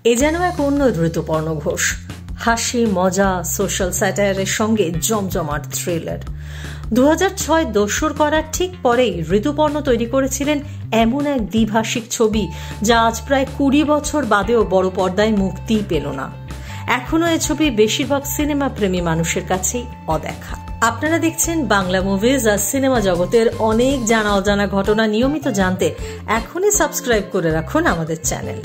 এ যেন এক অন্য ঋতুপর্ণ ঘোষ। হাসি, মজা, সোশ্যাল স্যাটায়ারের সঙ্গে জমজমাট থ্রিলার। 2006 দস্যুর করার ঠিক পরেই ঋতুপর্ণ তৈরি করেছিলেন এমন এক দ্বিভাষিক ছবি যা আজ প্রায় 20 বছর বাদেও বড় পর্দায় মুক্তিই পেল না। এখনো এ ছবি বেশিরভাগ সিনেমা প্রেমী মানুষের কাছেই অদেখা। আপনারা দেখছেন বাংলা মুভিজ। আর সিনেমা জগতের অনেক জানা অজানা ঘটনা নিয়মিত জানতে এখনই সাবস্ক্রাইব করে রাখুন আমাদের চ্যানেল।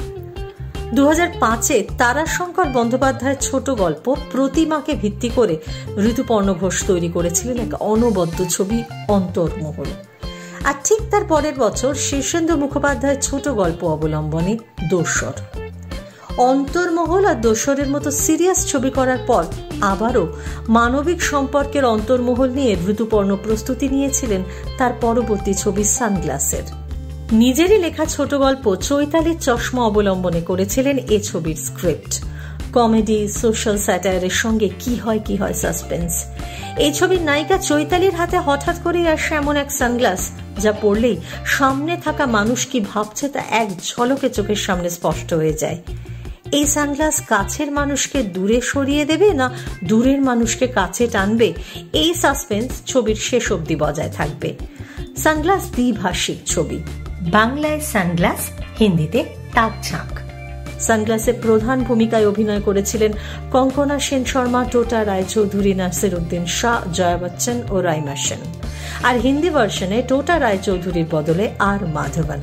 2005-এ তারাশঙ্কর বন্দ্যোপাধ্যায়ের ছোট গল্প প্রতিমাকে ভিত্তি করে ঋতুপর্ণ ঘোষ তৈরি করেছিলেন এক অনবদ্য ছবি অন্তর্মহল। আর ঠিক তার পরের বছর শীর্ষেন্দু মুখোপাধ্যায়ের ছোট গল্প অবলম্বনে দোসর। অন্তর্মহল আর দোসরের মতো সিরিয়াস ছবি করার পর আবারও মানবিক সম্পর্কের অন্তর্মহল নিয়ে ঋতুপর্ণ প্রস্তুতি নিয়েছিলেন তার পরবর্তী ছবি সানগ্লাসের। নিজেরই লেখা ছোট গল্প চৈতালির চশমা অবলম্বনে করেছিলেন এ ছবির স্ক্রিপ্ট। কমেডি, সোশ্যাল স্যাটায়ারের সঙ্গে কি হয় সাসপেন্স। এই ছবির নায়িকা চৈতালির হাতে হঠাৎ করেই আসে এমন এক সানগ্লাস যা পড়লেই সামনে থাকা মানুষ কি ভাবছে তা এক ঝলকে চোখের সামনে স্পষ্ট হয়ে যায়। এই সানগ্লাস কাছের মানুষকে দূরে সরিয়ে দেবে না দূরের মানুষকে কাছে টানবে, এই সাসপেন্স ছবির শেষ অবধি বজায় থাকবে। সানগ্লাস দ্বিভাষিক ছবি, বাংলায় সানগ্লাস, হিন্দিতে তাকঝাঁক। সানগ্লাসে প্রধান ভূমিকায় অভিনয় করেছিলেন কঙ্কনা সেন শর্মা, টোটা রায়চৌধুরী, নাসিরুদ্দিন শাহ, জয়া বচ্চন ও রাইমা সেন। আর হিন্দি ভার্সনে টোটা রায়চৌধুরীর বদলে আর মাধবন।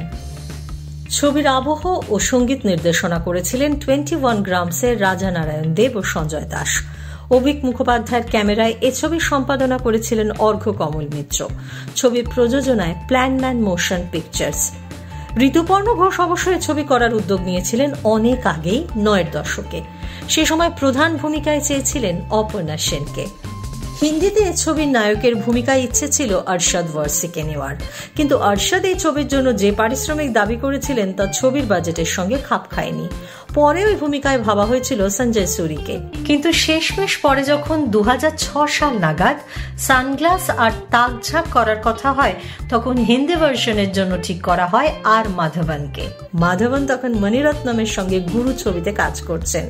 ছবির আবহ ও সঙ্গীত নির্দেশনা করেছিলেন 21 গ্রামসের রাজা নারায়ণ দেব ও সঞ্জয় দাস। অভিক মুখোপাধ্যায়ের ক্যামেরায় এ ছবি সম্পাদনা করেছিলেন অর্ঘ্য কমল মিত্র। ছবির প্রযোজনায় প্ল্যানম্যান মোশন পিকচার্স। ঋতুপর্ণ ঘোষ অবশ্য এ ছবি করার উদ্যোগ নিয়েছিলেন অনেক আগেই, 9-এর দশকে। সে সময় প্রধান ভূমিকায় চেয়েছিলেন অপর্ণা সেনকে। হিন্দিতে এ ছবির নায়কের ভূমিকায় ইচ্ছে ছিল আরশাদ ওয়ারসিকে নেওয়ার, কিন্তু আরশাদ এই ছবির জন্য যে পারিশ্রমিক দাবি করেছিলেন তা ছবির বাজেটের সঙ্গে খাপ খায়নি। পরে ওই ভূমিকায় ভাবা হয়েছিল সঞ্জয় সুরিকে, কিন্তু শেষমেশ পরে যখন 2006 সাল নাগাদ সানগ্লাস আর তাকঝাঁক করার কথা হয় তখন হিন্দি ভার্সনের জন্য ঠিক করা হয় আর মাধবনকে। মাধবন তখন মণিরত্নমের সঙ্গে গুরু ছবিতে কাজ করছেন।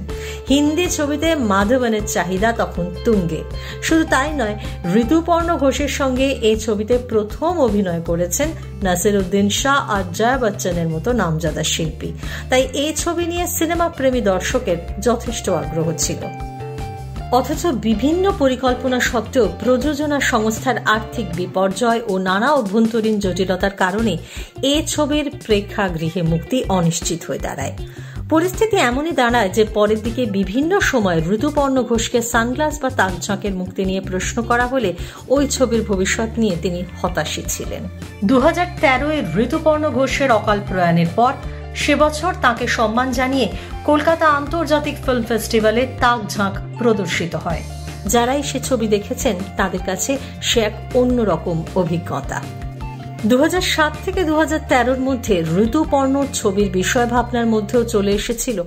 হিন্দি ছবিতে মাধবনের চাহিদা তখন তুঙ্গে। শুধু তাই নয়, ঋতুপর্ণ ঘোষের সঙ্গে এই ছবিতে প্রথম অভিনয় করেছেন নাসিরুদ্দিন শাহ আর জয়া বচ্চনের মতো নামজাদা শিল্পী। তাই এই ছবি নিয়ে সিনেমা প্রেমী দর্শকের যথেষ্ট আগ্রহ ছিল। অথচ বিভিন্ন পরিকল্পনা সত্ত্বেও প্রযোজনা সংস্থার আর্থিক বিপর্যয় ও নানা অভ্যন্তরীণ জটিলতার কারণে এই ছবির প্রেক্ষাগৃহে মুক্তি অনিশ্চিত হয়ে দাঁড়ায়। পরিস্থিতি এমনই দাঁড়ায় যে পরের দিকে বিভিন্ন সময় ঋতুপর্ণ ঘোষকে সানগ্লাস বা তাকঝাঁকের মুক্তি নিয়ে প্রশ্ন করা হলে ওই ছবির ভবিষ্যৎ নিয়ে তিনি হতাশী ছিলেন। 2013-এ ঋতুপর্ণ ঘোষের অকাল প্রয়াণের পর সে বছর তাকে সম্মান জানিয়ে কলকাতা আন্তর্জাতিক ফিল্ম ফেস্টিভ্যালে তাকঝাঁক প্রদর্শিত হয়। যারাই সে ছবি দেখেছেন তাদের কাছে সে এক অন্যরকম অভিজ্ঞতা। 2007 থেকে 2013-র মধ্যে ঋতুপর্ণর ছবির বিষয় ভাবনার মধ্যেও চলে এসেছিল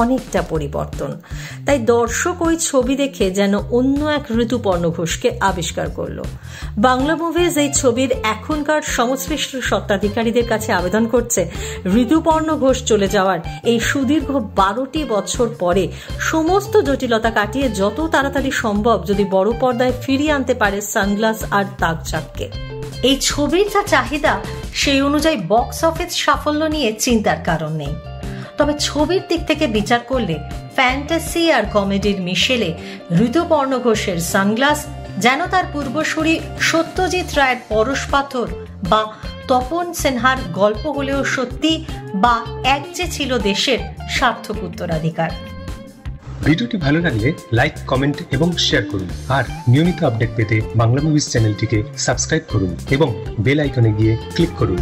অনেকটা পরিবর্তন। তাই দর্শক ওই ছবি দেখে যেন অন্য এক ঋতুপর্ণ ঘোষকে আবিষ্কার করল। বাংলা মুভিজ এই ছবির এখনকার সংশ্লিষ্ট স্বত্বাধিকারীদের কাছে আবেদন করছে ঋতুপর্ণ ঘোষ চলে যাওয়ার এই সুদীর্ঘ 12টি বছর পরে সমস্ত জটিলতা কাটিয়ে যত তাড়াতাড়ি সম্ভব যদি বড় পর্দায় ফিরিয়ে আনতে পারে সানগ্লাস আর তাকঝাঁককে। এই ছবির যা চাহিদা সেই অনুযায়ী বক্স অফিস সাফল্য নিয়ে চিন্তার কারণ নেই। তবে ছবির দিক থেকে বিচার করলে ফ্যান্টাসি আর কমেডির মিশেলে ঋতুপর্ণ ঘোষের সানগ্লাস যেন তার পূর্বসূরি সত্যজিৎ রায়ের পরশ পাথর বা তপন সিনহার গল্প হলেও সত্যি, বা এক যে ছিল দেশের সার্থক উত্তরাধিকার। ভিডিওটি ভালো লাগলে লাইক, কমেন্ট এবং শেয়ার করুন। আর নিয়মিত আপডেট পেতে বাংলা মুভিজ চ্যানেলটিকে সাবস্ক্রাইব করুন এবং বেল আইকনে গিয়ে ক্লিক করুন।